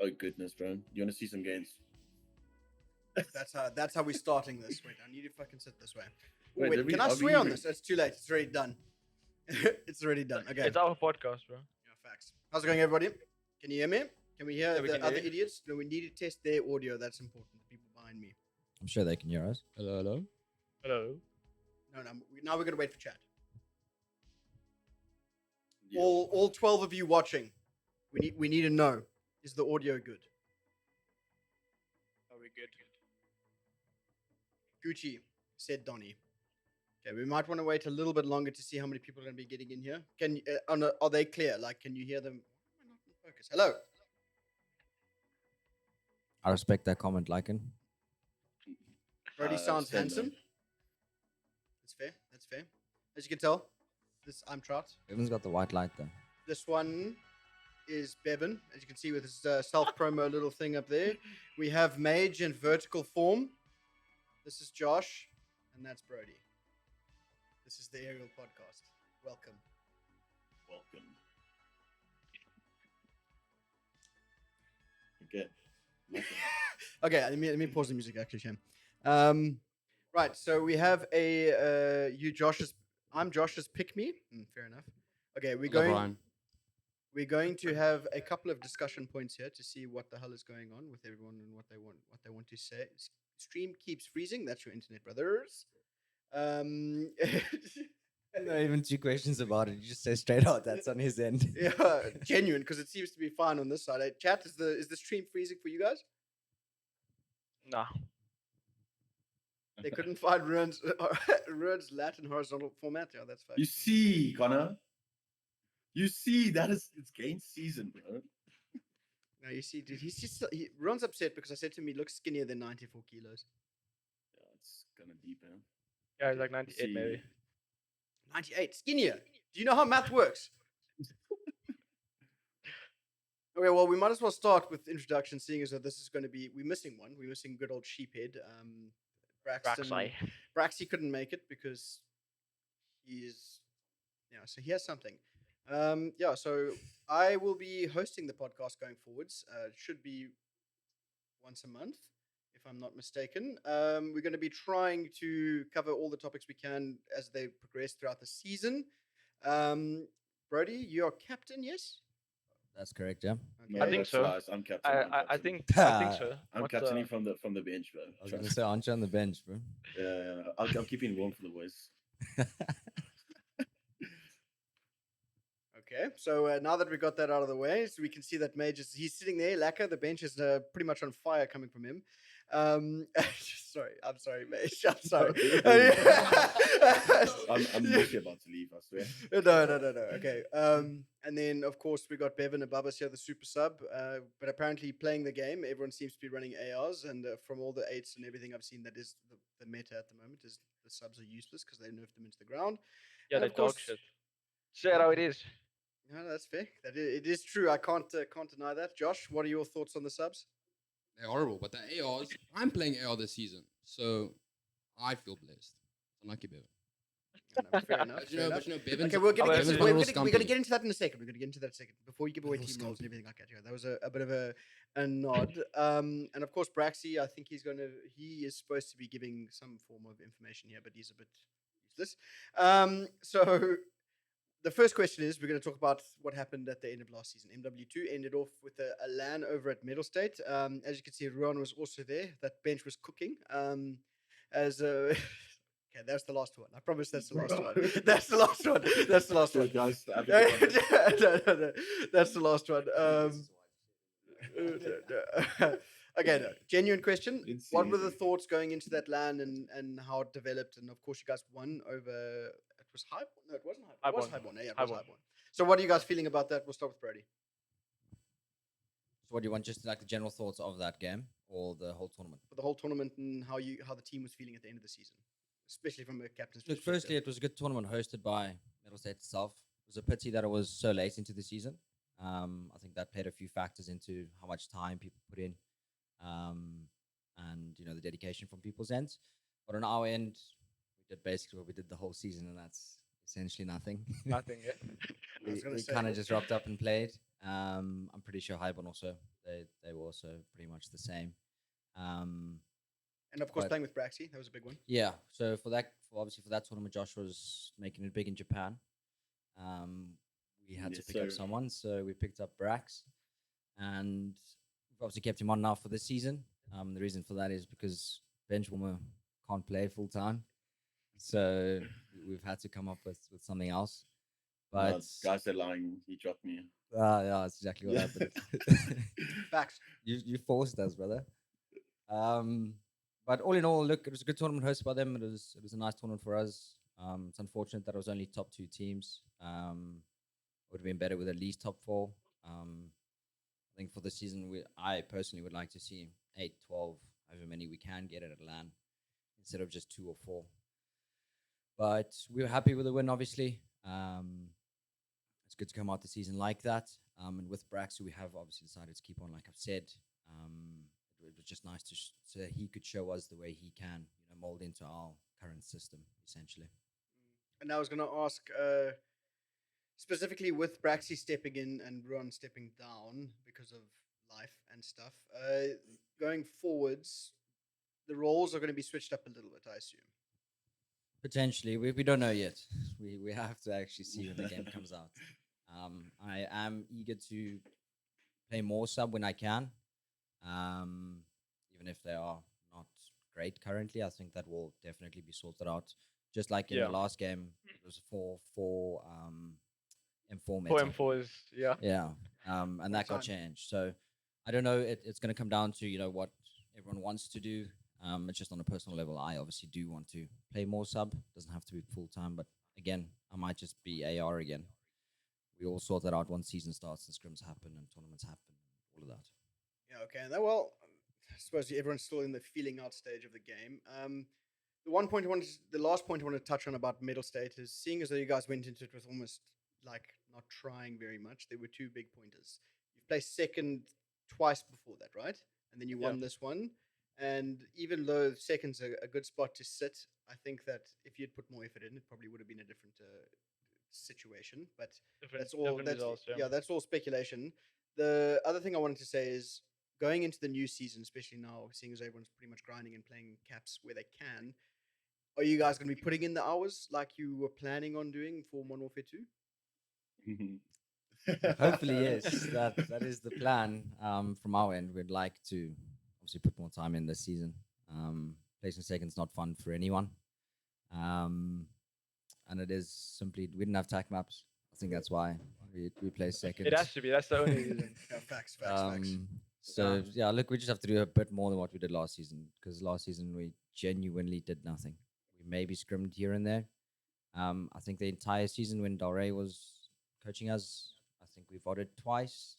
Oh goodness, bro. You want to see some gains? That's how we're starting this. Wait, I need to fucking sit this way. Wait, Wait, did we- can I are we swear on even- this? It's too late. It's already done. It's already done. Okay. It's our podcast, bro. Yeah, facts. How's it going, everybody? Can you hear me? Can we hear Yeah, we the can hear other you. idiots? No, we need to test their audio. That's important. The people behind me. I'm sure they can hear us. Hello, hello. Hello. No. Now we're gonna wait for chat. Yeah. All 12 of you watching, we need to know: is the audio good? Are we good? Gucci, said Donnie. Okay, we might want to wait a little bit longer to see how many people are going to be getting in here. Are they clear? Like, can you hear them? Why am I not in focus? Hello. I respect that comment, Lycan. Brody sounds stand handsome. down. That's fair. That's fair. As you can tell, I'm Trout. Evan's got the white light though. This one is Bevan, as you can see with his self-promo little thing up there. We have Mage in vertical form. This is Josh, and that's Brody. This is the Aerial Podcast. Welcome. Welcome. Okay. Okay, let me pause the music actually, Shem. Right, so we have I'm Josh's pick me. Fair enough. Okay, we're going to have a couple of discussion points here to see what the hell is going on with everyone and what they want to say. Stream keeps freezing. That's your internet, brothers. Not even two questions about it. You just say straight out that's on his end. Yeah, genuine, because it seems to be fine on this side. Chat, is the stream freezing for you guys? Nah. They couldn't find Ruin's Latin horizontal format. Yeah, that's fine. You see, Connor. You see, it's game season, bro. No, you see, dude, Ruin's upset because I said to him he looks skinnier than 94 kilos. Yeah, it's kind of deep, man. Yeah, it's like 98 See. maybe. 98, skinnier. Do you know how math works? Okay, well, we might as well start with introduction, seeing as though this is going to be... We're missing one. We're missing good old Sheephead. Braxy couldn't make it because he's... Yeah, so he has something. Yeah, so I will be hosting the podcast going forwards. It should be once a month, if I'm not mistaken. We're going to be trying to cover all the topics we can as they progress throughout the season. Brody, you're captain, yes? That's correct, yeah. Okay. I think that's so. lies. I'm captain. I think so. I'm What, captaining from the bench, bro. I was going to say, aren't you on the bench, bro? Yeah, I'm keeping warm for the boys. Okay, so now that we got that out of the way, so we can see that Mage he's sitting there, lacquer. The bench is pretty much on fire coming from him. I'm sorry, Mage. I'm sorry. I'm literally about to leave, I swear. No. Okay. And then of course we got Bevan above us here, the super sub. But apparently playing the game, everyone seems to be running ARs, and from all the 8s and everything I've seen, that is the meta at the moment. Is the subs are useless because they nerfed them into the ground. Yeah, And they of course- dog shit. Say it how it is. No, that's fair. It is true. I can't deny that. Josh, what are your thoughts on the subs? They're horrible, but the ARs, I'm playing AR this season, so I feel blessed. Unlucky Bevan. No, fair enough. But you know, Bevan's Okay, we're Bevan's gonna a get little into that in a second. We're gonna get into that in a second before you give away Little team roles and scumpy. everything like that. Yeah, that was a bit of a nod. And of course, Braxy, I think he is supposed to be giving some form of information here, but he's a bit useless. So the first question is, we're going to talk about what happened at the end of last season. MW2 ended off with a LAN over at Middle State. As you can see, Ruan was also there. That bench was cooking. Okay, that's the last one. I promise that's the last one. That's the last one. That's the last So one. guys, No. That's the last one. Okay, no. Genuine question. It's What were the easy. thoughts going into that LAN and how it developed? And of course, you guys won over. It was Highborn. No, it wasn't Highborn. It was Highborn. Highborn. Yeah, it was Highborn. Highborn. So, what are you guys feeling about that? We'll start with Brody. So what do you want? Just like the general thoughts of that game or the whole tournament? For the whole tournament and how the team was feeling at the end of the season, especially from a captain's Look, perspective. firstly, it was a good tournament hosted by Middle State itself. It was a pity that it was so late into the season. I think that played a few factors into how much time people put in, and the dedication from people's ends. But on our end, we did basically what we did the whole season, and that's essentially nothing. Nothing yet. I was gonna we say- kind of just rocked up and played. I'm pretty sure Highborn also they were also pretty much the same. Um, And of course, but playing with Braxy, that was a big one. yeah, so obviously for that tournament, Josh was making it big in Japan. Um, we had to Yes, pick up sir. someone, so we picked up Brax, and we've obviously kept him on now for this season. The reason for that is because Benchwarmer can't play full time, so we've had to come up with something else. No, But guys are lying. He dropped me. yeah, that's exactly what Yeah. happened. Facts. You forced us, brother. But all in all, look, it was a good tournament hosted by them. It was a nice tournament for us. It's unfortunate that it was only top two teams. Would have been better with at least top four. I think for the season, I personally would like to see 8, 12, however many we can get at LAN instead of just 2 or 4. But we were happy with the win, obviously. It's good to come out the season like that. And with Brax, who we have obviously decided to keep on, like I've said, it was just nice so he could show us the way he can, mold into our current system, essentially. And I was going to ask specifically with Braxy stepping in and Ruan stepping down because of life and stuff. Going forwards, the roles are going to be switched up a little bit, I assume. Potentially, we don't know yet. We have to actually see when the game comes out. I am eager to play more sub when I can, even if they are not great currently. I think that will definitely be sorted out. Just like in Yeah. the last game, it was four M4 4 meta. M4s, yeah. Yeah, and that got time. changed. So I don't know. It's going to come down to what everyone wants to do. It's just on a personal level. I obviously do want to play more sub. Doesn't have to be full time, but again, I might just be AR again. We all sort that out once season starts and scrims happen and tournaments happen, all of that. Yeah, okay. And well, I suppose everyone's still in the feeling out stage of the game. The last point I want to touch on about Middle State is seeing as though you guys went into it with almost like not trying very much. There were 2 big pointers. You've placed second twice before that, right? And then you won this one. And even though second's a good spot to sit, I think that if you'd put more effort in, it probably would have been a different situation. But that's all. Different That's results, yeah, that's all speculation. The other thing I wanted to say is going into the new season, especially now, seeing as everyone's pretty much grinding and playing caps where they can, are you guys going to be putting in the hours like you were planning on doing for Modern Warfare 2? Hopefully, yes. That is the plan. From our end, we'd like to obviously put more time in this season. Placing second's not fun for anyone. And it is simply we didn't have tac maps. I think that's why we placed second. It has to be. That's the only reason. Yeah, facts. So yeah, look, we just have to do a bit more than what we did last season because last season we genuinely did nothing. We maybe scrimmed here and there. I think the entire season when Dalray was coaching us, I think we voted twice,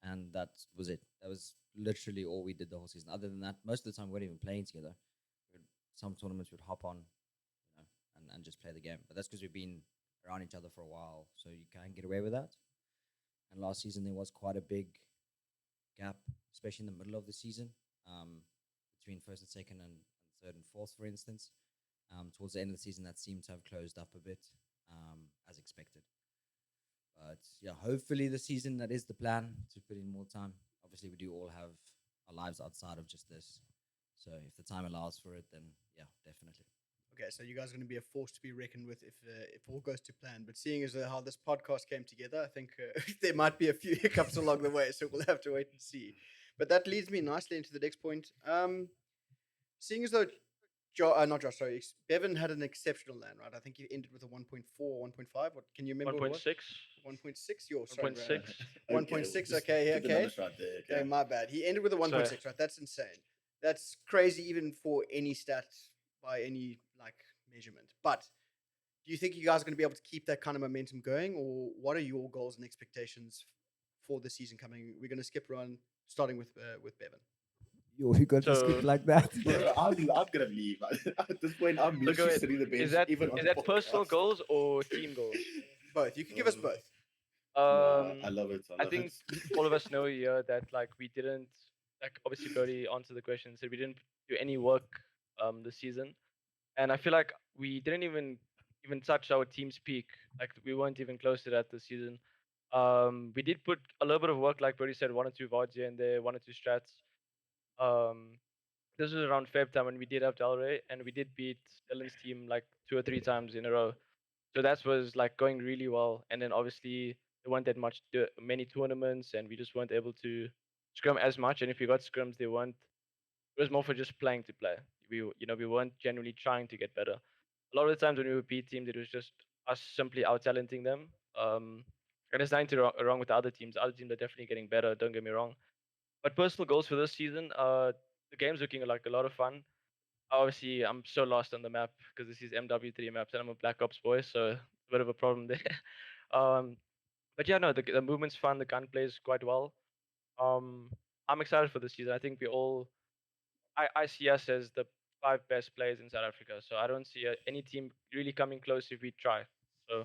and that was it. That was literally all we did the whole season. Other than that, most of the time we weren't even playing together. Some tournaments we'd hop on, and just play the game. But that's because we've been around each other for a while, so you can get away with that. And last season there was quite a big gap, especially in the middle of the season, between first and second and third and fourth, for instance. Towards the end of the season, that seemed to have closed up a bit, as expected. But yeah, hopefully the season, that is the plan, to put in more time. Obviously, we do all have our lives outside of just this. So if the time allows for it, then yeah, definitely. Okay, so you guys are going to be a force to be reckoned with if all goes to plan. But seeing as how this podcast came together, I think there might be a few hiccups along the way, so we'll have to wait and see. But that leads me nicely into the next point. Seeing as though not Josh, sorry, Bevan had an exceptional land, right? I think he ended with a 1.4 or 1.5. What can you remember? 1.6. 1.6. Yours, sorry, 1.6. 1.6. Just Okay, took okay. another shot there, Okay, my bad. He ended with a 1.6, Sorry. right? That's insane. That's crazy, even for any stat by any measurement. But do you think you guys are going to be able to keep that kind of momentum going, or what are your goals and expectations for the season coming? We're going to skip around, starting with Bevan. Yo, you got to skip like that? Bro, I'm gonna leave. At this point, I'm Look literally at sitting the bench. is that even on is the that personal podcast. goals or team goals? Both. You can give us both. No, I love it. I think all of us know here that we didn't obviously Brody answered the question, said we didn't do any work this season, and I feel like we didn't even touch our team's peak. Like we weren't even close to that this season. We did put a little bit of work, like Brody said, 1 or 2 VODs here and there, 1 or 2 strats. Um, this was around Feb time when we did have Delray, and we did beat Dylan's team like 2 or 3 times in a row. So that was like going really well. And then obviously there weren't that many tournaments, and we just weren't able to scrum as much. And if we got scrims, they weren't. It was more for just playing to play. We weren't generally trying to get better. A lot of the times when we would beat teams, it was just us simply out talenting them. And there's nothing wrong with the other teams. The other teams are definitely getting better. Don't get me wrong. But personal goals for this season, the game's looking like a lot of fun. Obviously, I'm so lost on the map because this is MW3 maps and I'm a Black Ops boy, so it's a bit of a problem there. um, but yeah, no, the movement's fun. The gunplay is quite well. Um, I'm excited for this season. I think I see us as the 5 best players in South Africa, so I don't see any team really coming close if we try. So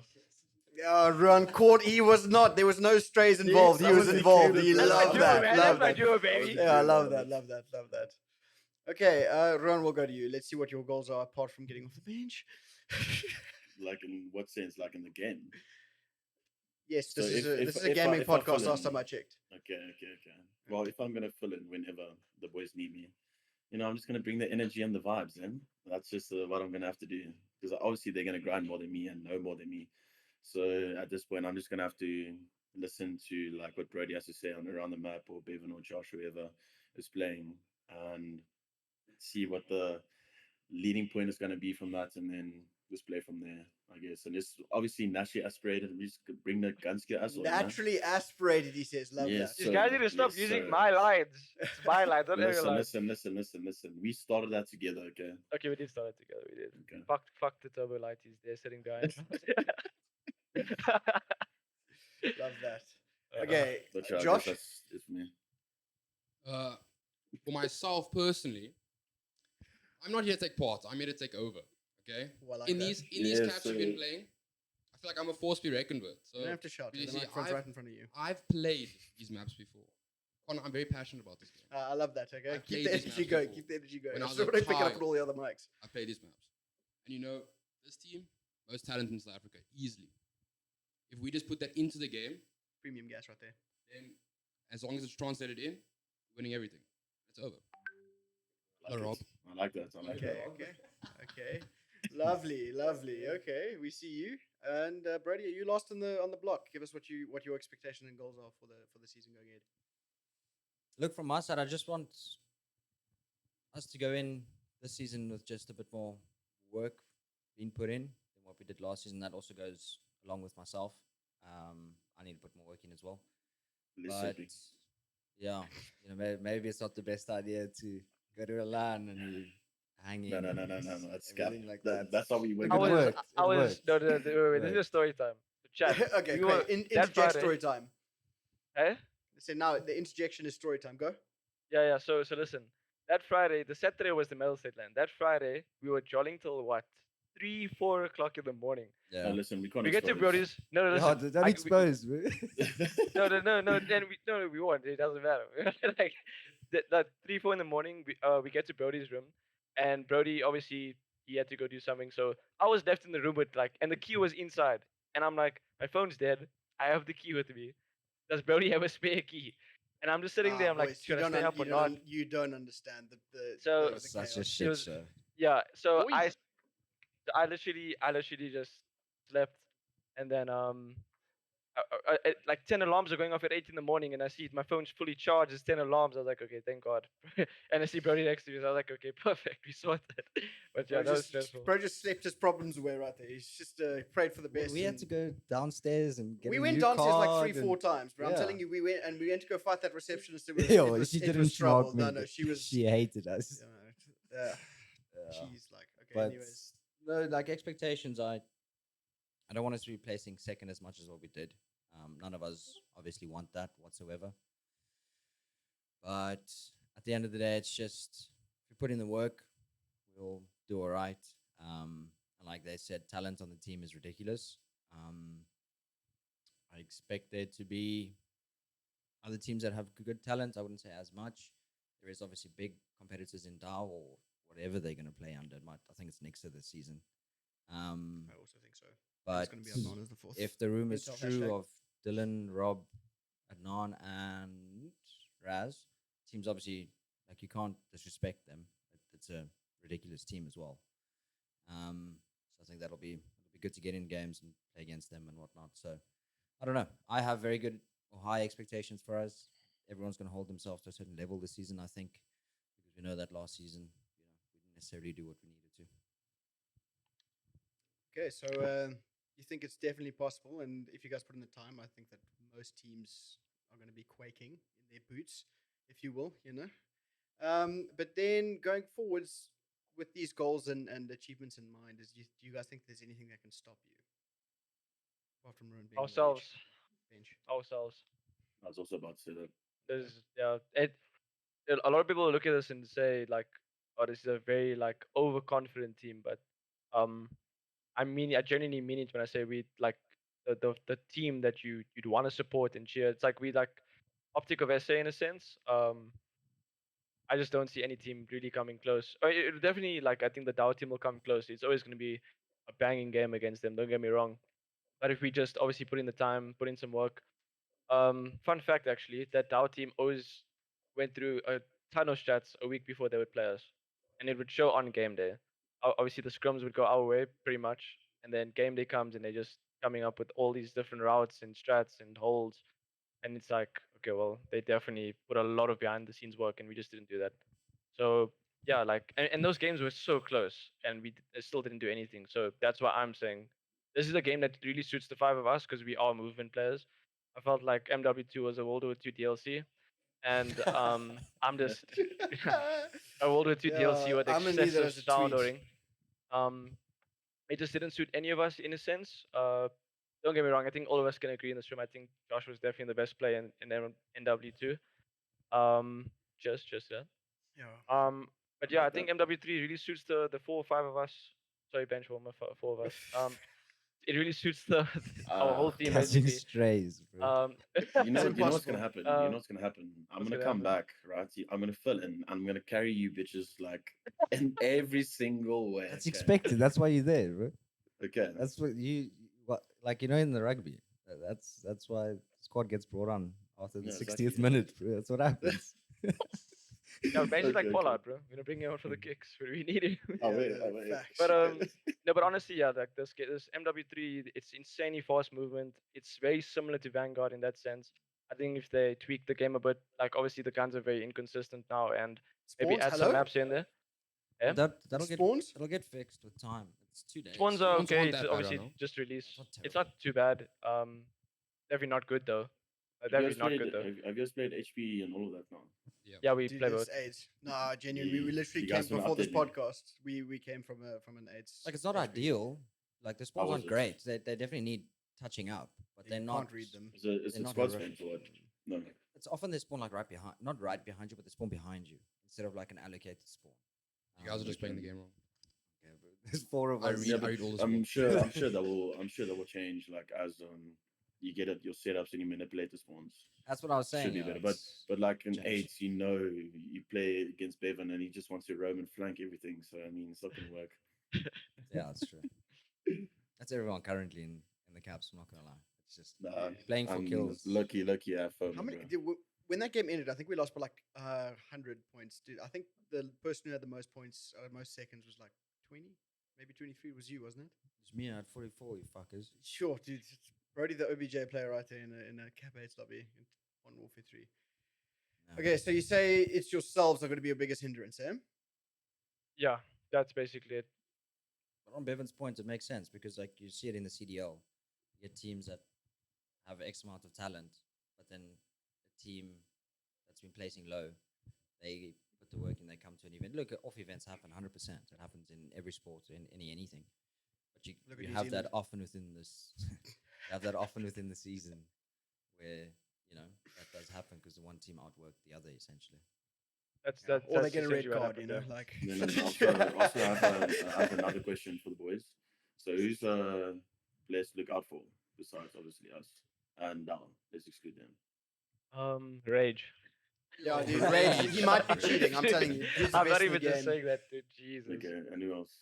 Run court. He was not. There was no strays involved. Yes, he I was was involved. included, He bro. that's my loved duo, that. man. Loved That's my that. duo, baby. Yeah, I love Included, that. Love that. Love that. Okay, Ron, we'll go to you. Let's see what your goals are apart from getting off the bench. Like in what sense? Like in the game? Yes, So this is if- a, this is a if I- gaming if I podcast. fill Last in- time I checked. Okay. Well, if I'm gonna fill in whenever the boys need me, I'm just gonna bring the energy and the vibes in. That's just what I'm gonna have to do because obviously they're gonna grind more than me and know more than me. So at this point, I'm just gonna have to listen to like what Brody has to say on around the map or Bevan or Josh, whoever is playing, and see what the leading point is gonna be from that, and then just play from there, I guess. And it's obviously naturally aspirated. We just could bring the guns to us. Naturally aspirated, he says. Love Yes, These sir. guys need to stop Yes, using sir. my lines. It's my lines, not area Listen, lines. listen. We started that together, okay? Okay, we did start it together. We did. Okay. Fuck the turbo lighties. They're sitting behind. Love that. Uh, Okay, But yeah, I Josh. guess that's it for me. For myself personally, I'm not here to take part. I'm here to take over. Okay. Well, I like in that. these Yes, caps we've been sir. playing, I feel like I'm a force to be reckoned with. So You don't have to shout. you The see, microphone's I've- right in front of you. I've played these maps before. I'm very passionate about this game. I love that. Okay, I've keep played the these energy maps going. before. Keep the energy going. When I I was just a want to pick it up child. on all the other mics. I played these maps, and this team, most talented in South Africa, easily. If we just put that into the game, Premium gas right there. then as long as it's translated in, winning everything. It's over. I like Rob. it. I like that. I like Okay, that. okay. Lovely. Okay, we see you. And Brady, are you lost on the block? Give us what your expectation and goals are for the season going ahead. Look, from my side, I just want us to go in this season with just a bit more work being put in than what we did last season. That also goes along with myself. I need to put more work in as well. Listen, But yeah, maybe it's not the best idea to go to a LAN and you hang in. no. That's cap. everything like that. That's how we win. It I was, worked, I it was, worked. no, wait, this is a story time. Chat. Okay, We great. were- that Interject Friday- story time. Eh? So now the interjection is story time. Go. Yeah. So listen. That Friday, the Saturday was the medal set land. That Friday, we were jolling till what? 3-4 o'clock in the morning. Yeah. No, listen, we can't. We get to expose. Brody's. No, Yeah, listen. don't I- we- expose, bro. No. Then we won't. It doesn't matter. Like that 3-4 in the morning, we get to Brody's room, and Brody obviously he had to go do something. So I was left in the room with and the key was inside, and I'm like, my phone's dead. I have the key with me. Does Brody have a spare key? And I'm just sitting there. I'm like, Boys, should I stay up or not? You don't understand the So- the Such a chaos. shit was- show. Yeah. So Boys. I literally just slept, and then like 10 alarms are going off at 8 in the morning, and I see my phone's fully charged. It's 10 alarms. I was like, okay, thank God. And I see Brody next to me. So I was like, okay, perfect. We sorted. But yeah, that was stressful. Bro just slept his problems away right there. He's just prayed for the best. We had to go downstairs and get We a went new downstairs like card 3-4 times, bro. I'm yeah. telling you, we went to go fight that receptionist. It was, and- it Yo, was, she it didn't was trouble. smoke me. No, she was. She hated us. Yeah. Yeah. Jeez, like okay. But Anyways, no, like expectations, I don't want us to be placing second as much as what we did. None of us obviously want that whatsoever. But at the end of the day, it's just if we put in the work, we'll do all right. And like they said, talent on the team is ridiculous. I expect there to be other teams that have good talent. I wouldn't say as much. There is obviously big competitors in DAO or whatever they're going to play under. I think it's next to this season. I also think so. But It's going to be up known as the fourth. if the room is Intel true hashtag. of Dylan, Rob, Adnan, and Raz. Teams obviously like you can't disrespect them. It's a ridiculous team as well. So I think that'll be good to get in games and play against them and whatnot. So I don't know. I have very good or high expectations for us. Everyone's going to hold themselves to a certain level this season, I think, because we know that last season, we didn't necessarily do what we needed to. Okay, so you think it's definitely possible, and if you guys put in the time, I think that most teams are going to be quaking in their boots, if you will, you know. But then going forwards with these goals and achievements in mind, do you guys think there's anything that can stop you apart from Ruin being on the Ourselves, bench? ourselves. I was also about to say that. There's yeah. A lot of people look at this and say like, "Oh, this is a very like overconfident team," but um, I genuinely mean it when I say we like the team that you'd want to support and cheer. It's like we like Optic of SA in a sense. I just don't see any team really coming close. It'll definitely like I think the Dow team will come close. It's always going to be a banging game against them. Don't get me wrong. But if we just obviously put in the time, put in some work. Fun fact actually, that Dow team always went through a ton of strats a week before they would play us, and it would show on game day. Obviously, the scrums would go our way pretty much, and then game day comes and they're just coming up with all these different routes and strats and holds, and it's like, okay, well, they definitely put a lot of behind the scenes work, and we just didn't do that. So yeah, like, and those games were so close, and still didn't do anything. So that's why I'm saying this is a game that really suits the five of us because we are movement players. I felt like MW2 was a World War II DLC, and I'm just a World War II DLC Yeah, with I'm gonna leave that excessive as a tweet. sounding. Um, it just didn't suit any of us in a sense. Don't get me wrong. I think all of us can agree in this room. I think Josh was definitely the best player in MW2. Um, just yeah. Yeah. But I yeah, I like think that. MW3 really suits the four or five of us. Sorry, bench warmer, four of us. It really suits the our Uh, whole team Catching basically. strays, bro. you know what's gonna impossible. happen. You know um, what's gonna happen. I'm what's gonna gonna come happen? back, right? I'm gonna fill in. I'm gonna carry you bitches like in every single way. That's Okay. expected. That's why you're there, bro. Okay. That's what what like in the rugby. That's why squad gets brought on after the Yeah, 60th exactly. minute, bro. That's what happens. Yeah, basically like Okay. Okay. Fallout, bro. We're gonna bring him out for the kicks when we need him. Oh Yeah, wait. no, Oh wait. facts. But no, but honestly, yeah, like this MW3, it's insanely fast movement. It's very similar to Vanguard in that sense. I think if they tweak the game a bit, like obviously the guns are very inconsistent now, and maybe Spawns, add some hello? maps here and there. Well, Yeah, And that'll get spawns? fixed with time. It's 2 days. spawns are Spawns okay. aren't It's that bad right obviously now. just release. It's not It's terrible. not too bad. Definitely not good though. Have you Definitely guys not played? good though. Have you guys played HP and all of that now? Yeah. Yeah, we Dude, play this both. AIDS. Nah, genuinely, we You, literally you came guys wanna before this update me? podcast. We came from an AIDS. Like it's not HP. ideal. Like the How spawns was aren't it? great. They definitely need touching up, but they're You not. can't read them. Is They're it not squad horrific. spams or what? No. It's often they spawn like right behind, not right behind you, but they spawn behind you instead of like an allocated spawn. You guys are just playing the Okay. game wrong. Okay, bro. There's four of I us. read, Yeah, I but read all the I'm spawns. sure. I'm sure that will change. Like as you get it, your setups and you manipulate the spawns. That's what I was saying. Should be Yeah, better. But it's like in championship. eights, you play against Bevan and he just wants to roam and flank everything. So I mean, it's not gonna work. Yeah, that's true. That's everyone currently in the caps. I'm not gonna lie. It's just Nah, playing for I'm kills. lucky at FOMO, How many? bro. When that game ended, I think we lost by like 100 points. Dude, I think the person who had the most points, most seconds, was like 20, maybe 23. Was you, wasn't it? It's me at 44, you fuckers. Sure, dude. It's Brody, the OBJ player, right there in a Cap 8 lobby in Modern Warfare 3. No. Okay, so you say it's yourselves that are going to be your biggest hindrance, eh? Yeah, that's basically it. But on Bevan's point, it makes sense because like you see it in the CDL, you get teams that have X amount of talent, but then a team that's been placing low, they put the work in, they come to an event. Look, off events happen 100%. It happens in every sport, in anything. But Look at you New have that Zealand. often within this, you have that often within the season where that does happen because the one team outworked the other essentially. That's Yeah. that. Or they that's get a red essentially what card, happened, yeah. like. Then also I have another question for the boys. So who's players to look out for besides obviously us and down? Let's exclude them. Rage. Yeah, dude, Rage. Rage. He might be cheating. I'm telling you. Dude's the I'm best not in the even just game. saying that, dude. Jesus. Okay, and who else?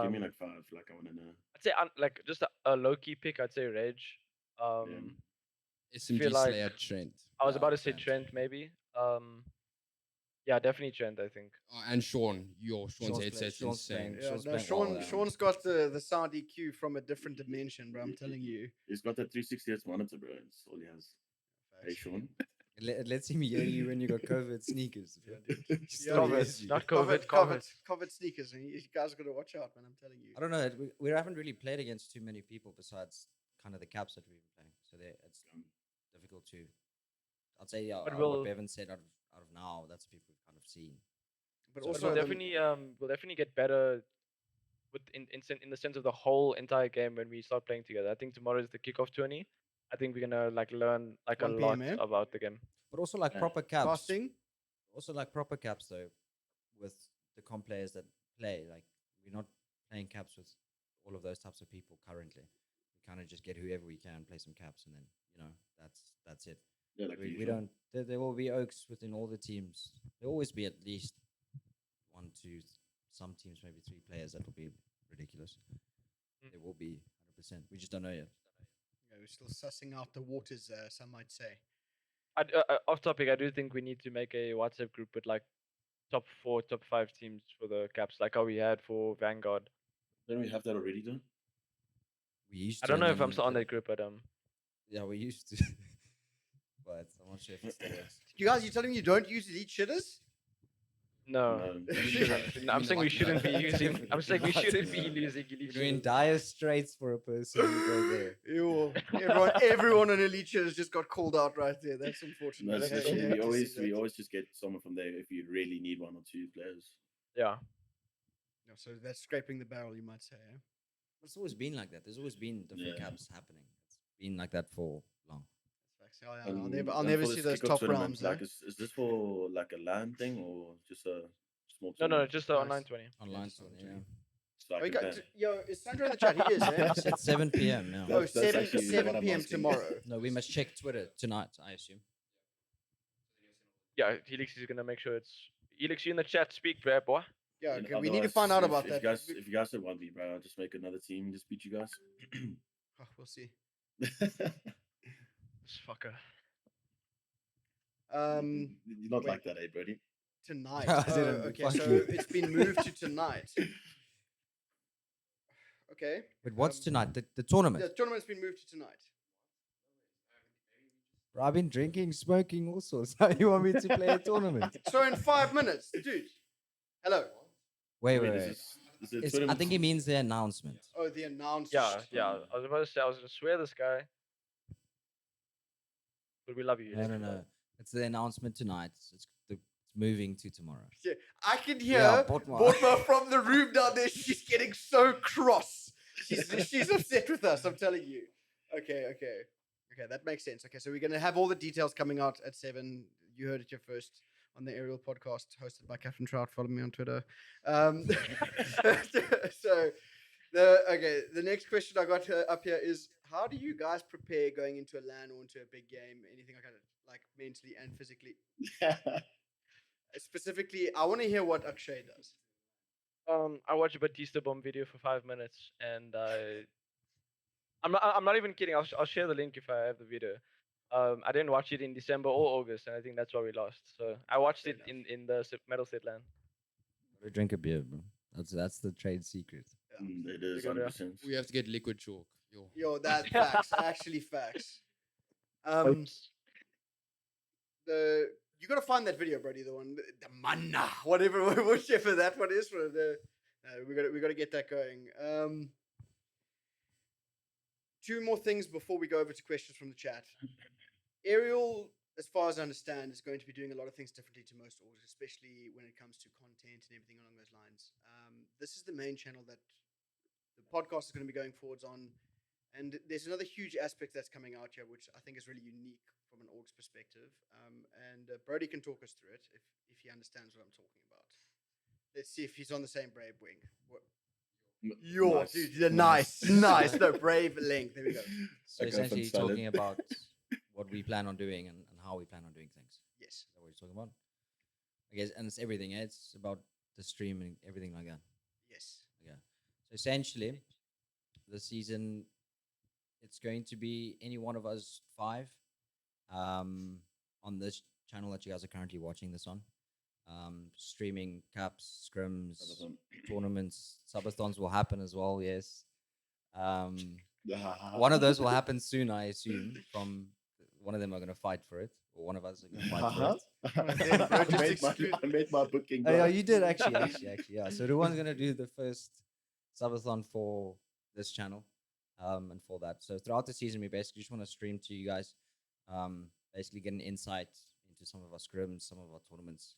Give me Um, like five. Like I want to know. I'd say like just a low key pick. I'd say Rage. Yeah. SMG like- Slayer Trent. I was Yeah, about to say Trent. Trent maybe. Yeah, definitely Trent. I think. And Sean. Sean's Sean's headset's Sean's insane. playing. Yeah, Sean's no, playing Sean. well, yeah. Sean's got the sound EQ from a different dimension, bro. I'm telling you. He's got that 360 Hz monitor, bro. That's all he has. Hey, Facts. Sean. It lets him hear you when you got COVID sneakers. Yeah, He dude. still Yeah, hears you. Not Covered, COVID. covered, COVID. covered sneakers. And you guys got to watch out, man. I'm telling you. I don't know. We haven't really played against too many people besides kind of the caps that we've been playing. So it's difficult to. I'd say yeah. But What we'll- Bevan said out of now, that's people we've kind of seen. But So- But also, we'll the- definitely get better with in the sense of the whole entire game when we start playing together. I think tomorrow is the kickoff tourney. I think we're gonna like learn like a 1 lot PM, eh? about the game. But also like Yeah. proper caps. casting. Also like proper caps though, with the comp players that play. Like we're not playing caps with all of those types of people currently. We kind of just get whoever we can, play some caps, and then that's it. Yeah, like We don't. There will be oaks within all the teams. There will always be at least 1, 2, some teams maybe 3 players that will be ridiculous. Mm. There will be 100%. We just don't know yet. Yeah, we're still sussing out the waters, some might say. Off topic, I do think we need to make a WhatsApp group with like top 4, top 5 teams for the caps, like how we had for Vanguard. Don't we have that already done? We used I to. don't know and if I'm then still on the- that group, but Yeah, we used to. But I'm not sure if it still works. You guys, you telling me you don't use elite shitters? no. No. We shouldn't. No, I'm mean saying we like shouldn't be that? using. I'm saying we Not. shouldn't be using elite We're in shooters. dire straits for a person who go there. Ew. Everyone on elite shitters just got called out right there. That's unfortunate. No, it's I hate literally, to we see always that. we always just get someone from there if you really need 1 or 2 players. Yeah. Yeah, so that's scraping the barrel, you might say. Eh? It's always been like that. There's always been different Yeah. caps happening. It's been like that for long. That's facts. Yeah, I'll And- never, I'll and never for see this those kickoff top tournament, rounds. Like, eh? is this for like a LAN thing or just a small? No, tournament? just the Nice. online 20. Online just tournament, online yeah. So I Oh, you can got, play. yo, is Sandro in the chat? He is, eh? It's at 7 p.m. now. Oh, That's 7, actually what 7 I'm p.m. asking. tomorrow. No, we must check Twitter tonight, I assume. Yeah, Helix is gonna make sure it's. Helix, you in the chat? Speak, bro, boy. Yeah, And okay, we need to find otherwise, out about if that. You guys, if you guys don't want me, bro, I'll just make another team, just beat you guys. Oh, we'll see. This fucker. You're not wait. like that, eh, Brody? Tonight. I Oh, didn't, okay, fuck so you. it's been moved to tonight. Okay. But what's Um, tonight? The tournament? The tournament's been moved to tonight. Bro, I've been drinking, smoking, all sorts. How you want me to play a tournament? So in 5 minutes, dude. Hello. Wait, Wait, wait, is wait. this- is it I tournament- think he means the announcement. Oh, the announcement. Yeah, yeah. I was about to say I was gonna swear this guy. But we love you. No, Helix. no, no. It's the announcement tonight. It's moving to tomorrow. Yeah, I can hear Yeah, Botma. Botma from the room down there. She's getting so cross. She's upset with us. I'm telling you. Okay. That makes sense. Okay, so we're gonna have all the details coming out at 7. You heard it here first on the Aerial podcast, hosted by Captain Trout. Follow me on Twitter. So the next question I got up here is: how do you guys prepare going into a LAN or into a big game, anything like that, like mentally and physically? Specifically, I want to hear what Akshay does. I watched a Batista bomb video for 5 minutes, and I'm not even kidding. I'll share the link if I have the video. I didn't watch it in December or August, and I think that's why we lost. So I watched Fair it in the Metal Set LAN. Gotta drink a beer, bro. That's the trade secret. It is You're gonna- 100%. We have to get liquid chalk. Yo. Yo, that's facts. Actually, facts. You gotta find that video, Brody. The one, the manna, whatever, whichever that one is. For the, we gotta get that going. 2 more things before we go over to questions from the chat. Ariel, as far as I understand, is going to be doing a lot of things differently to most orgs, especially when it comes to content and everything along those lines. This is the main channel that the podcast is going to be going forwards on. And there's another huge aspect that's coming out here, which I think is really unique from an org's perspective. And Brody can talk us through it if he understands what I'm talking about. Let's see if he's on the same Brave wing. Yo, Nice. dude, nice. No, Brave link. There we go. So Like a essentially, salad. talking about what we plan on doing and how we plan on doing things. Yes. Is that what you're talking about? I guess, and it's everything. Eh? It's about the stream and everything like that. Yes. Yeah. So essentially, this season, it's going to be any one of us 5 on this channel that you guys are currently watching this on. Streaming caps, scrims, Subathon. tournaments, subathons will happen as well. Yes. One One of those will happen soon, I assume. From one of them are going to fight for it, or one of us are going to fight for it. Then, bro, just exclude- I made my booking. Oh, yeah, bro. you did actually, yeah. So Ruan's gonna do the first subathon for this channel, and for that. So throughout the season, we basically just want to stream to you guys, basically get an insight into some of our scrims, some of our tournaments,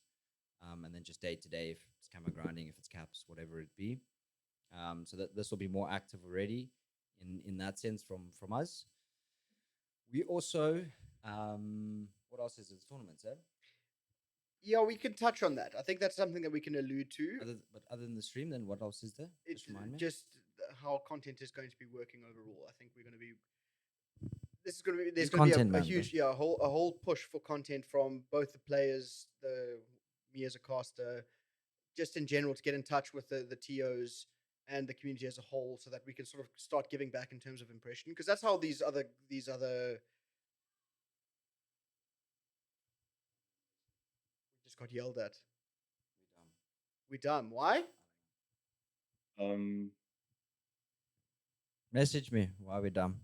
and then just day to day, if it's camera grinding, if it's caps, whatever it be. So that this will be more active already, in that sense from us. We also, what else is it? Tournaments, eh? Yeah, we can touch on that. I think that's something that we can allude to. But other than the stream, then what else is there? It's Just remind me. just how content is going to be working overall. I think we're going to be. This is going to be. There's You're going to content be a man, bro. huge, a whole push for content from both the players, me as a caster, just in general to get in touch with the TOs and the community as a whole, so that we can sort of start giving back in terms of impression, because that's how these other. We just got yelled at. We dumb. Why? Message me why we dumb.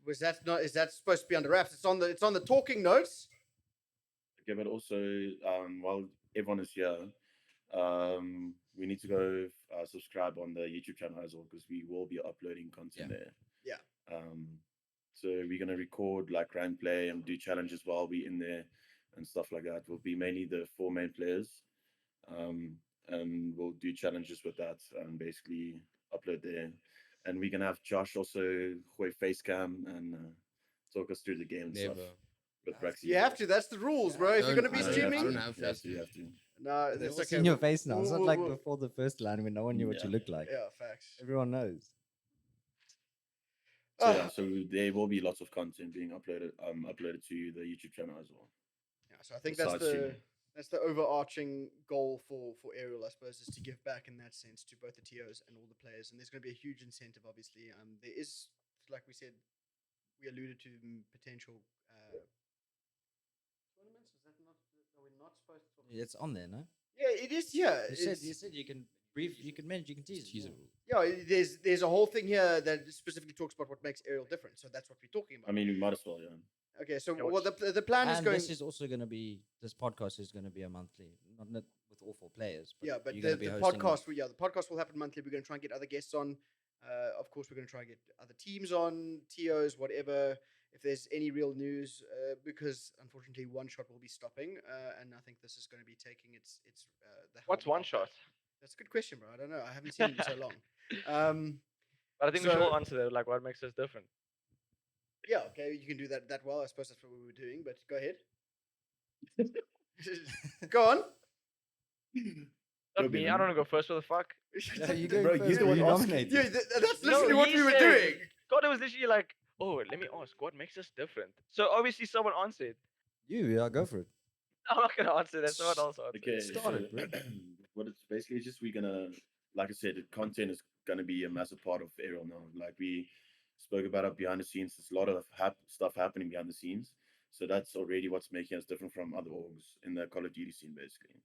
Was that not? Is that supposed to be under wraps? It's on the talking notes. Okay, but also, while everyone is here, we need to go subscribe on the YouTube channel as well, because we will be uploading content there. Yeah. So we're gonna record like rank play and do challenges while we're in there and stuff like that. Will be mainly the 4 main players, and we'll do challenges with that and basically upload there. And we can have Josh also go face cam and talk us through the game and stuff Never. with Braxy. You have to. That's the rules, bro. If you're Don't- going to be I don't- streaming, I don't have You have face to. You cam. have to. no, They've it's all okay. seen your face now. It's not like We'll- before the first line when no one knew what you Yeah. looked like. Yeah, facts. Everyone knows. So Ah, yeah, so there will be lots of content being uploaded to the YouTube channel as well. yeah, so I think that's besides streaming. that's the overarching goal for Ariel, I suppose, is to give back in that sense to both the TOs and all the players. And there's going to be a huge incentive, obviously. There is, like we said, we alluded to potential tournaments. Is that not? Are we not supposed to talk? It's on there, no? Yeah, it is. Yeah, You said you can brief, you can mention, you can tease. Teaser yeah. rule. yeah. There's a whole thing here that specifically talks about what makes Ariel different. So that's what we're talking about. I mean, we might as well, yeah. Okay, so Yeah, well, the plan is And going. this is also going to be, this podcast is going to be a monthly, not with all 4 players. But Yeah, but you're the, gonna be the hosting- podcast, the podcast will happen monthly. We're going to try and get other guests on. Of course, we're going to try and get other teams on, TOs, whatever. If there's any real news, because unfortunately, One Shot will be stopping, and I think this is going to be taking its the. What's helm one of that. shot? That's a good question, bro. I don't know. I haven't seen it in so long. But I think we should all So- answer that. Like, what makes us different? Yeah, okay, you can do that well. I suppose that's what we were doing, but go ahead. Go on. Not Go, me. I Bevan. don't want to go first. What the fuck? Yeah, you go Bro, first. he's the bro, one you asking. nominated. Yeah, that's No, literally what he we were said- doing. God, it was literally like, oh, let me ask. What makes us different? So obviously someone answered. Yeah, go for it. I'm not gonna answer that. Someone else answered. Okay, Start it, bro. what it's basically just we're gonna, like I said, the content is gonna be a massive part of Ariel now. Like we spoke about it behind the scenes. There's a lot of stuff happening behind the scenes. So that's already what's making us different from other orgs in the Call of Duty scene, basically.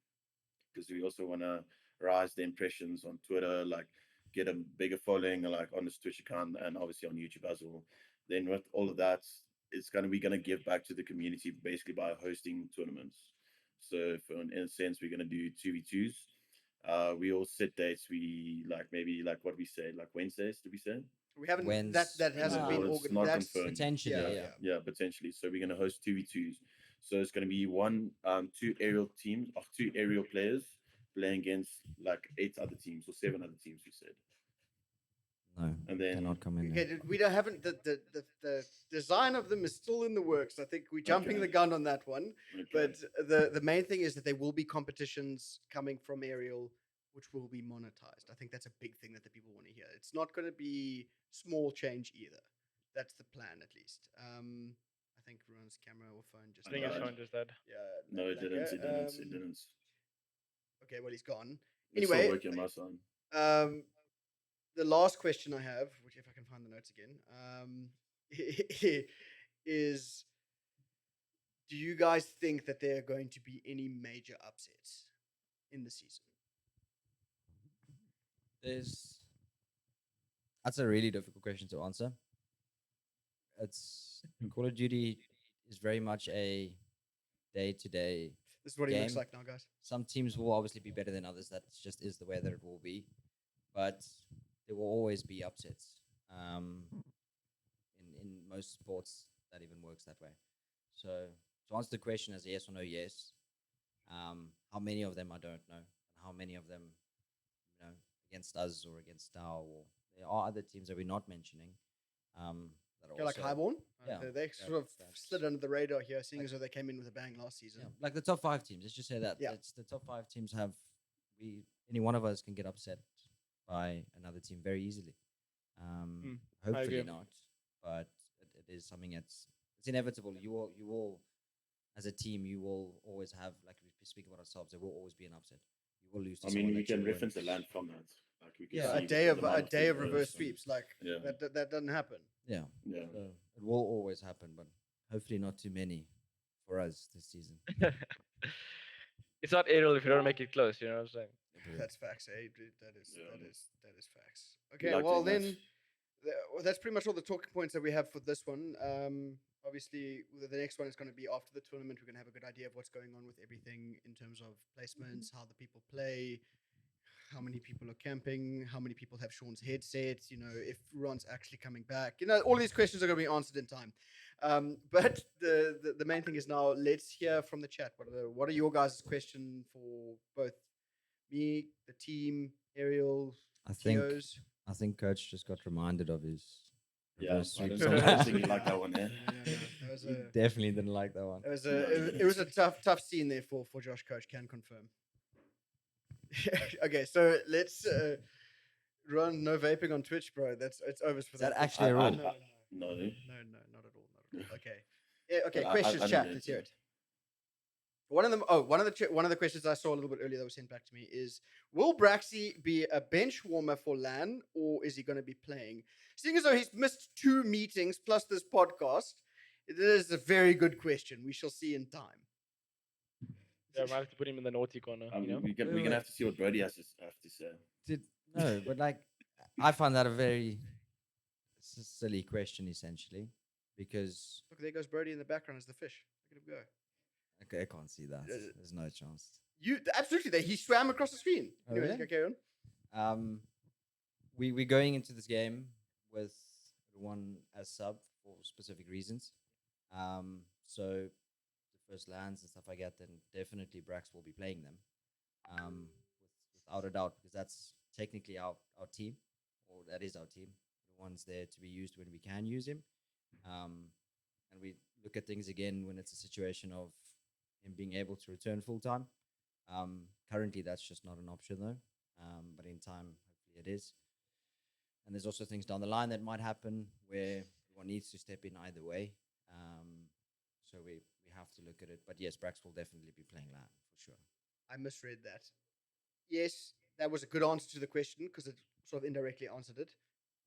Because we also want to rise the impressions on Twitter, like get a bigger following, like on this Twitch account and obviously on YouTube as well. Then with all of that, we're gonna give back to the community basically by hosting tournaments. So in a sense, we're gonna do 2v2s. We all set dates. We like maybe like what we say, like Wednesdays. Did we say? We haven't When's- that hasn't No, been it's organized. not That's confirmed. Potentially, yeah. Yeah, potentially. So we're gonna host 2v2s. So it's gonna be two aerial teams of 2 aerial players playing against like 8 other teams or 7 other teams. We said, No, and then cannot come in Okay, there. we don't haven't the design of them is still in the works. I think we're jumping Okay. the gun on that one. okay. But the main thing is that there will be competitions coming from Ariel, which will be monetized. I think that's a big thing that the people want to hear. It's not going to be small change either. That's the plan, at least. I think Ruan's camera or phone just. I think his died. phone just dead. Yeah. No, it didn't. It didn't. It um, didn't. Okay, well he's gone. It's Anyway, still working on my side. The last question I have, which if I can find the notes again, is do you guys think that there are going to be any major upsets in the season? That's a really difficult question to answer. It's Call of Duty is very much a day-to-day This is what he looks game. like now, guys. Some teams will obviously be better than others. That just is the way that it will be. But there will always be upsets. In most sports, that even works that way. So to answer the question as a yes or no, yes. How many of them I don't know, and how many of them, against us or against Dow, or there are other teams that we're not mentioning. That are Okay, like also, Highborn. yeah, They sort of that's- slid under the radar here, seeing like- as though they came in with a bang last season. yeah, like the top 5 teams. Let's just say that. Yeah. It's the top 5 teams have any one of us can get upset by another team very easily. Hopefully agree. not, but it is something it's inevitable. You will as a team, you will always have, like we speak about ourselves, there will always be an upset. You will lose to I someone mean, we that you can reference the weren't- land from that. Like we can Yeah, see A the day of amount a day of free reverse throws and- sweeps, like Yeah. that doesn't happen. Yeah, Yeah. so it will always happen, but hopefully not too many for us this season. It's not aerial if you don't make it close. You know what I'm saying? That's facts, eh? That is Yeah. that is facts. We Okay, like well doing that. then, that's pretty much all the talking points that we have for this one. Obviously, the next one is going to be after the tournament. We're going to have a good idea of what's going on with everything in terms of placements, how the people play, how many people are camping, how many people have Sean's headset, if Ron's actually coming back. All these questions are going to be answered in time. But the main thing is now let's hear from the chat. What are your guys' question for both me, the team, Ariel, I think Coach just got reminded of his Yeah, reverse I sweep. don't think you like that one, eh? That was He definitely didn't like that one. it was a tough scene there for Josh Coach, can confirm. Okay, so let's Ron, no vaping on Twitch, bro. It's over for Is that that. actually a I- rule? I- No, No. not at all. Okay. Yeah, okay, But I questions, don't chat. know Let's too. hear it. One of the questions I saw a little bit earlier that was sent back to me is: will Braxy be a bench warmer for LAN, or is he going to be playing? Seeing as though he's missed 2 meetings plus this podcast, it is a very good question. We shall see in time. Yeah, I might have to put him in the naughty corner. We're Wait, gonna wait. have to see what Brody has to say. No, but like I find that a very silly question, essentially, because Look, there goes Brody in the background as the fish. Look at him go. I can't see that. There's no chance. Absolutely, he swam across the screen. Oh, Anyway, really? okay, carry on. We're going into this game with one as sub for specific reasons. So the first lands and stuff like that, then definitely Brax will be playing them. Without a doubt, because that's technically our team, or that is our team. The one's there to be used when we can use him. And we look at things again when it's a situation of him being able to return full time. Currently, that's just not an option though. But in time, hopefully it is. And there's also things down the line that might happen where one needs to step in either way. So we have to look at it. But yes, Brax will definitely be playing LAN for sure. I misread that. Yes, that was a good answer to the question because it sort of indirectly answered it.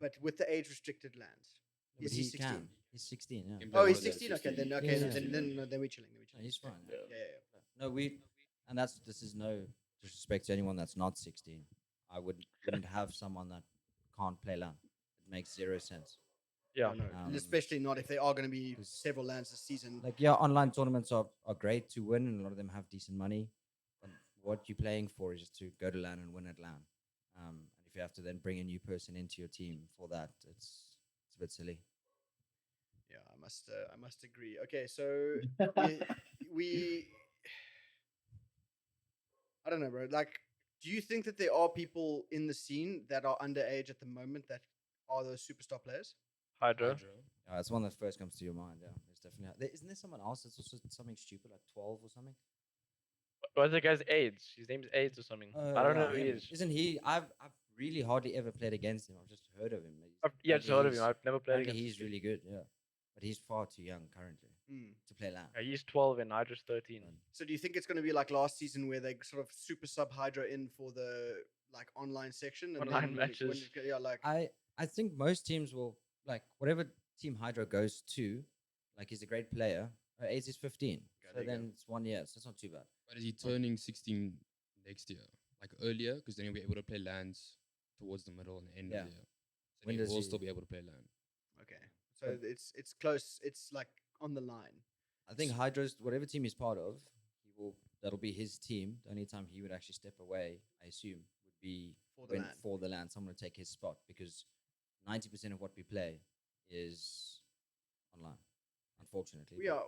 But with the age restricted lands, But is he 16? can. He's 16. Yeah. Can Oh, play he's one of 16. those. Okay, then Yeah, then we're chilling. No, he's fine. Yeah. Yeah. No, and this is no disrespect to anyone that's not 16. I wouldn't have someone that can't play LAN. It makes zero sense. Yeah. No, Um, especially not if there are going to be 'cause- several lands this season. Like, yeah, online tournaments are great to win, and a lot of them have decent money. But what you're playing for is just to go to LAN and win at LAN. And if you have to then bring a new person into your team for that, it's a bit silly. Yeah, I must agree. Okay, so we I don't know, bro. Like, do you think that there are people in the scene that are underage at the moment that are those superstar players? Hydro. It's one that first comes to your mind. Yeah, there's definitely. Isn't there someone else that's also something stupid like 12 or something? What's the guy's AIDS? His name's AIDS or something. I don't know who he is. Isn't he? I've really hardly ever played against him. I've just heard of him. Yeah, just heard of him. I've never played Apparently against he's him. really good. Yeah, but he's far too young currently to play LAN. Yeah, he's 12 and Hydra's 13. So do you think it's going to be like last season where they sort of super sub Hydra in for the like online section and Online then matches. I think most teams will like whatever team Hydro goes to. Like he's a great player. 8 is 15. Okay, So there you go. then it's 1 year. So it's not too bad. But is he turning 16 next year? Like earlier? Because then he'll be able to play lands towards the middle and end Yeah. of the year. So When then he does will he- still be able to play land. Okay, so it's close. It's like on the line. I think Hydro's, whatever team he's part of, that'll be his team. The only time he would actually step away, I assume, would be For the LAN. for the land. Someone to take his spot because 90% of what we play is online. Unfortunately, We are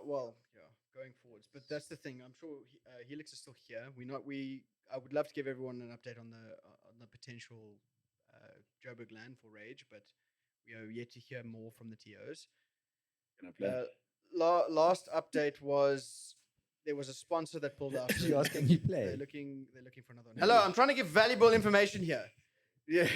going forwards, but that's the thing. I'm sure Helix is still here. I would love to give everyone an update on the potential Joburg land for Rage, but we are yet to hear more from the TOs. Can I play? Last update was there was a sponsor that pulled out. You ask, can you play? They're looking for another one. Hello, I'm trying to give valuable information here. Yeah.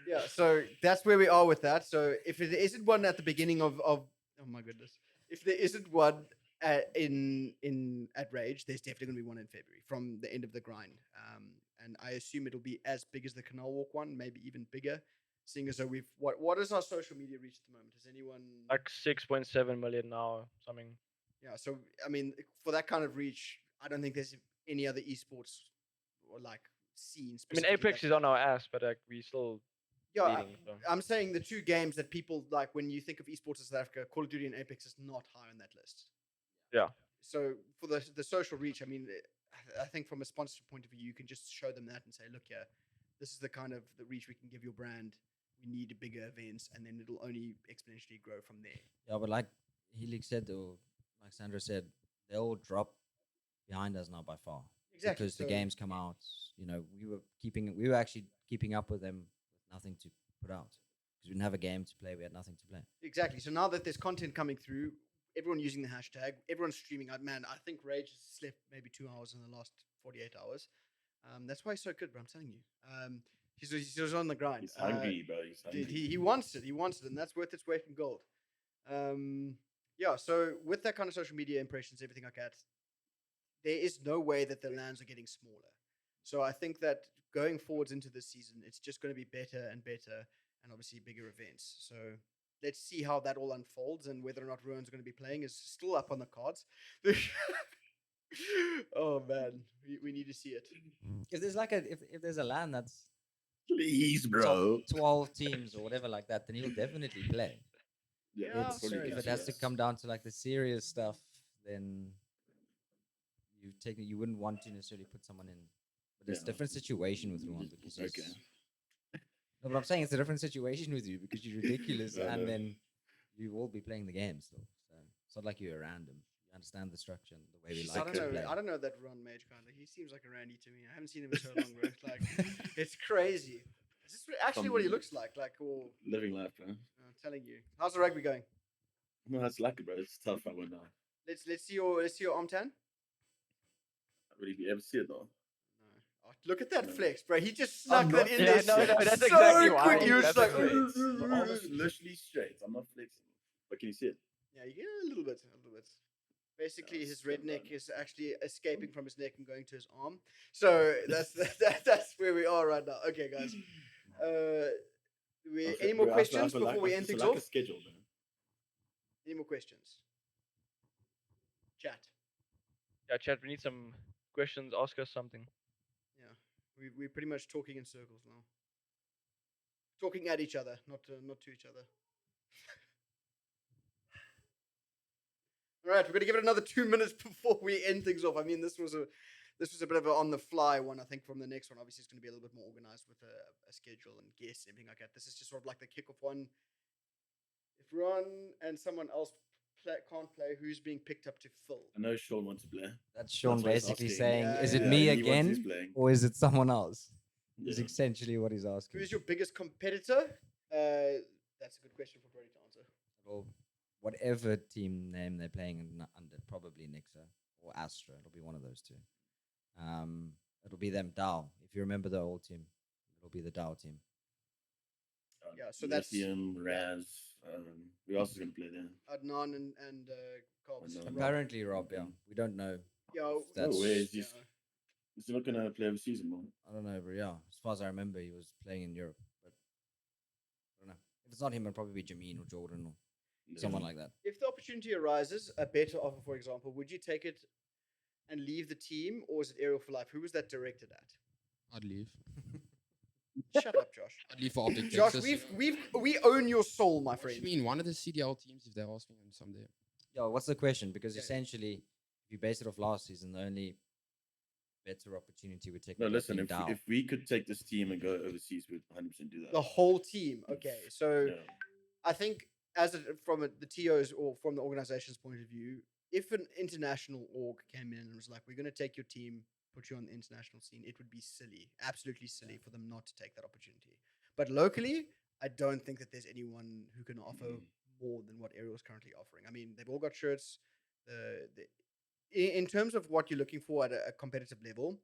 Yeah, so that's where we are with that. So if it isn't one at the beginning of oh my goodness, if there isn't one at Rage, there's definitely going to be one in February from the end of the grind. And I assume it'll be as big as the Canal Walk one, maybe even bigger. Seeing as though what is our social media reach at the moment? Has anyone Like 6.7 million now, something. Yeah, so I mean, for that kind of reach, I don't think there's any other esports or like scene. I mean, specifically Apex that- is on our ass, but like we still Yeah, leading. So. I'm saying the two games that people like when you think of esports in South Africa, Call of Duty and Apex is not high on that list. Yeah. So for the social reach, I mean, I think from a sponsorship point of view, you can just show them that and say, look here, this is the kind of the reach we can give your brand. We need bigger events, and then it'll only exponentially grow from there. Yeah, but like Helix said, or like Sandra said, they'll drop behind us now by far. Exactly, Because the so- games come out, we were actually keeping up with them with nothing to put out. Because we didn't have a game to play, we had nothing to play. Exactly. So now that there's content coming through, everyone using the hashtag, everyone's streaming. Man, I think Rage has slept maybe 2 hours in the last 48 hours. That's why he's so good, bro. I'm telling you. He's on the grind. He's hungry, bro. He's hungry. Dude, he wants it. He wants it, and that's worth its weight in gold. Yeah. So with that kind of social media impressions, everything like that, there is no way that the lands are getting smaller. So I think that going forwards into this season, it's just going to be better and better, and obviously bigger events. So let's see how that all unfolds, and whether or not Ruin's going to be playing is still up on the cards. Oh man, we need to see it. If there's like if there's a LAN that's Please, top bro. 12 teams or whatever like that, then he'll definitely play. Yeah, It's, fair if enough, it has to yes. come down to like the serious stuff, then you wouldn't want to necessarily put someone in. But it's a Yeah. different situation with Ruan because Okay. No, but I'm saying it's a different situation with you because you're ridiculous I and know. then you will be playing the game still. So it's not like you're random. You understand the structure and the way we Jeez, like to play. I don't know that Ron Mage kind of. He seems like a Randy to me. I haven't seen him in so long, bro. Like, it's crazy. Is this actually what he looks like? Like, or Living life, bro. I'm telling you. How's the rugby going? No, that's lucky, bro. It's tough. I won't lie. Let's see your arm tan. Really, you ever see it though? No. Oh, look at that No. flex, bro. He just I'm snuck that not- in Yeah, there. no, that's so exactly why. quick. You were just That's like, exactly- The arm is literally straight. I'm not flexing. But can you see it? yeah, you get a little bit. Basically, That's his good, red neck man. is actually escaping from his neck and going to his arm. So that's where we are right now. Okay, guys. Any more Bro, I feel questions like- before we I end feel things like a off? schedule, man. Any more questions? Chat. Yeah, chat. We need some questions. Ask us something. Yeah, we're pretty much talking in circles now. Talking at each other, not to each other. All right, we're gonna give it another 2 minutes before we end things off. I mean, this was a bit of an on the fly one. I think from the next one, obviously, it's gonna be a little bit more organized with a schedule and guests and everything like that. This is just sort of like the kickoff one. If Ron and someone else can't play, who's being picked up to fill? I know Sean wants to play. That's Sean what he's basically asking. saying, Yeah, is it yeah, me he wants again his playing. or is it someone else? Is Yeah. essentially what he's asking. Who's your biggest competitor? That's a good question for Brody to answer. Well, whatever team name they're playing under, probably Nixa or Astra. It'll be one of those two. It'll be them Dow. If you remember the old team, it'll be the Dow team. Yeah, so that's- Lithium, Raz. Who else is gonna play there? Adnan and Cobbs. Adnan. Rob. Apparently, Rob. Okay. Yeah, we don't know. Yeah, if that's. No way. Is he, yeah. is he not gonna play over season more? I don't know, but yeah, as far as I remember, he was playing in Europe. But I don't know. If it's not him, it'll probably be Jameen or Jordan or someone Yeah. like that. If the opportunity arises, a better offer, for example, would you take it and leave the team, or is it Aerial for life? Who was that directed at? I'd leave. Shut up, Josh. I'd leave for Optic Josh, Texas. we own your soul, my What do you friend. mean? One of the CDL teams, if they're asking him someday. Yeah, what's the question? Because Okay. essentially, if you base it off last season, the only better opportunity would take No, listen. If Dow. if we could take this team and go overseas, we'd 100% do that. The whole team. Okay, so Yeah. I think the TOs or from the organization's point of view, if an international org came in and was like, "We're going to take your team, put you on the international scene," it would be silly, absolutely silly for them not to take that opportunity. But locally, I don't think that there's anyone who can offer more than what Aerial is currently offering. I mean, they've all got shirts. In terms of what you're looking for at a competitive level,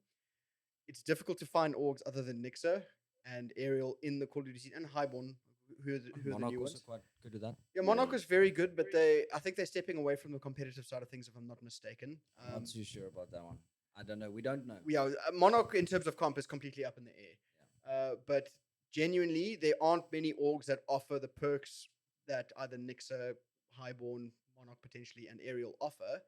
it's difficult to find orgs other than Nixa and Aerial in the Call of Duty scene and Highborn, who are the Monarch new also ones. quite good with that. Yeah, Monarch Yeah. is very good, but I think they're stepping away from the competitive side of things, if I'm not mistaken. I'm not too sure about that one. I don't know. We don't know. Yeah, Monarch in terms of comp is completely up in the air. But genuinely, there aren't many orgs that offer the perks that either Nixa, Highborn, Monarch potentially, and Aerial offer.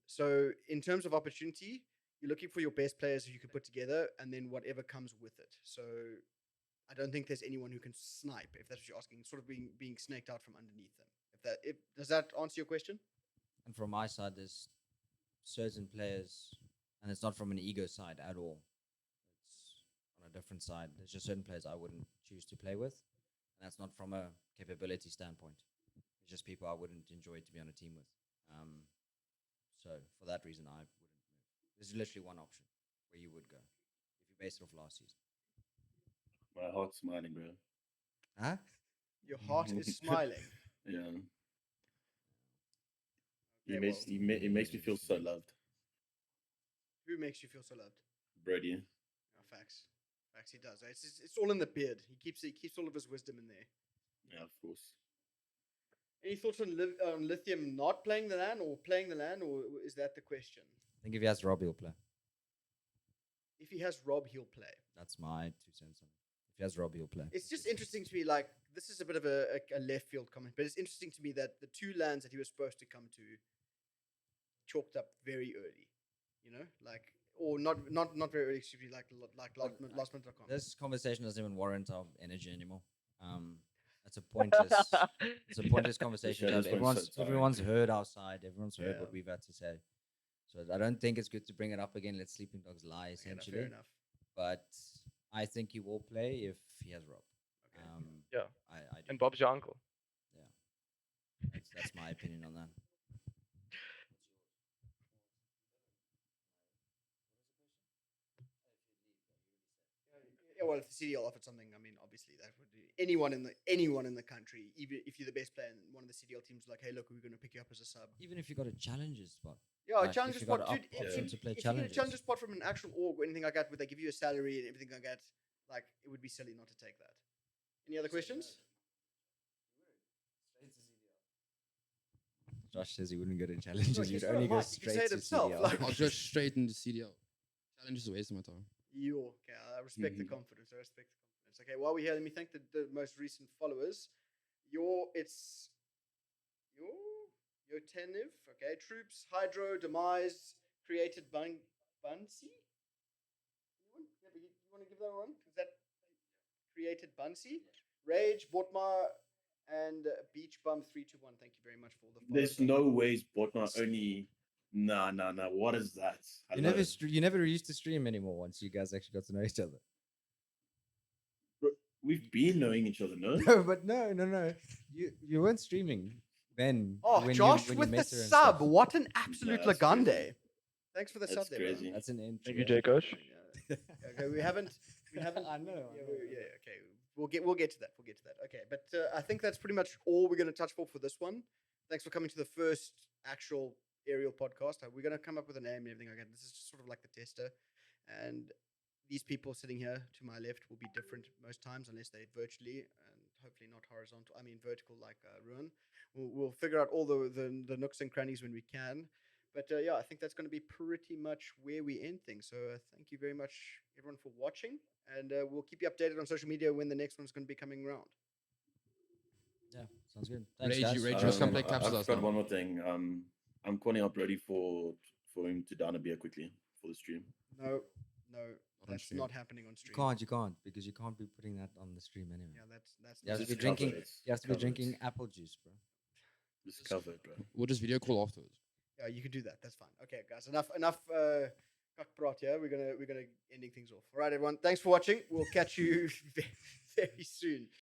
So in terms of opportunity, you're looking for your best players who you can put together, and then whatever comes with it. So I don't think there's anyone who can snipe, if that's what you're asking, sort of being snaked out from underneath them. If does that answer your question? And from my side, there's certain players, and it's not from an ego side at all. It's on a different side. There's just certain players I wouldn't choose to play with, and that's not from a capability standpoint. It's just people I wouldn't enjoy to be on a team with. So for that reason, I wouldn't move. There's literally one option where you would go if you base it off last season. My heart's smiling, bro. Huh? Your heart is smiling. Yeah. Okay, It makes me feel so loved. who makes you feel so loved? Brody. Oh, facts. Facts, he does. It's all in the beard. He keeps all of his wisdom in there. Yeah, of course. Any thoughts on Lithium not playing the LAN or playing the LAN, or is that the question? I think if he has Rob, he'll play. If he has Rob, he'll play. That's my 2 cents on it. If he has Rob, he'll play. It's just interesting to me, like, this is a bit of a left field comment, but it's interesting to me that the two LANs that he was supposed to come to chalked up very early, you know, like, or not very early, excuse me, like last minute.com. This conversation doesn't even warrant our energy anymore. That's a pointless. It's a pointless conversation. Yeah, to have. this one's so Everyone's tiring. heard our side. Everyone's heard Yeah. what we've had to say. So I don't think it's good to bring it up again. Let sleeping dogs lie, Okay, no, essentially. fair enough. But I think he will play if he has Rob. Okay. Yeah. I do. And Bob's your uncle. That's my opinion on that. Yeah, well, if the CDL offered something, I mean, obviously that would do anyone in the country, even if you're the best player, and one of the CDL teams is like, hey, look, we're going to pick you up as a sub. Even if you got a challenger spot. Yeah, Like, a challenger if you got spot, an dude. option to play If you get a challengers. challenger spot from an actual org or anything like that, where they give you a salary and everything like that, like, it would be silly not to take that. Any other questions? Josh says he wouldn't go to challenges. Look, You'd he's got a only go mic, he can straight say it to himself, CDL. like- I'll just straight into CDL. Challenge is a waste of my time. Okay, I respect the Mhm. confidence. I respect the confidence. Okay, while we're here, let me thank the most recent followers. It's your Teniv, okay, Troops, Hydro, Demise, Created Bunsey. Anyone? Yeah, but you want to give that one? Is that Created Bunsey? Rage, Botmar, and Beach Bum 321. Thank you very much for all the follows. There's no ways Botman only. Nah. What is that? You never used to stream anymore once you guys actually got to know each other. We've been knowing each other, no? No, but no. You weren't streaming then. Oh, when Josh when with the met her and sub. stuff. What an absolute that's Lagande. crazy. Thanks for the That's sub there, bro. crazy. That's an intro. Thank you, J Coach. Yeah. Okay, we haven't. I know. Yeah, okay. We'll get to that. Okay, but I think that's pretty much all we're going to touch for this one. Thanks for coming to the first actual aerial podcast. We're going to come up with a name and everything like that. This is just sort of like the tester, and these people sitting here to my left will be different most times unless they're virtually and hopefully not horizontal. I mean vertical like Ruin. We'll figure out all the nooks and crannies when we can. But yeah, I think that's going to be pretty much where we end things. So thank you very much, everyone, for watching. And we'll keep you updated on social media when the next one's going to be coming around. Yeah, sounds good. Thanks, Reggie, guys. Reggie, just come play caps with I've us got now. one more thing. I'm calling up Brody for him to down a beer quickly for the stream. No, on that's stream. not happening on You stream. can't, because you can't be putting that on the stream anyway. Yeah, that's You have not to be Just cover drinking. it. You have to be Cover it. drinking apple juice, bro. Just cover it, bro. We'll just video call afterwards. Yeah, you can do that. That's fine. Okay, guys. Enough. Kakprat here. We're gonna ending things off. All right, everyone. Thanks for watching. We'll catch you very soon.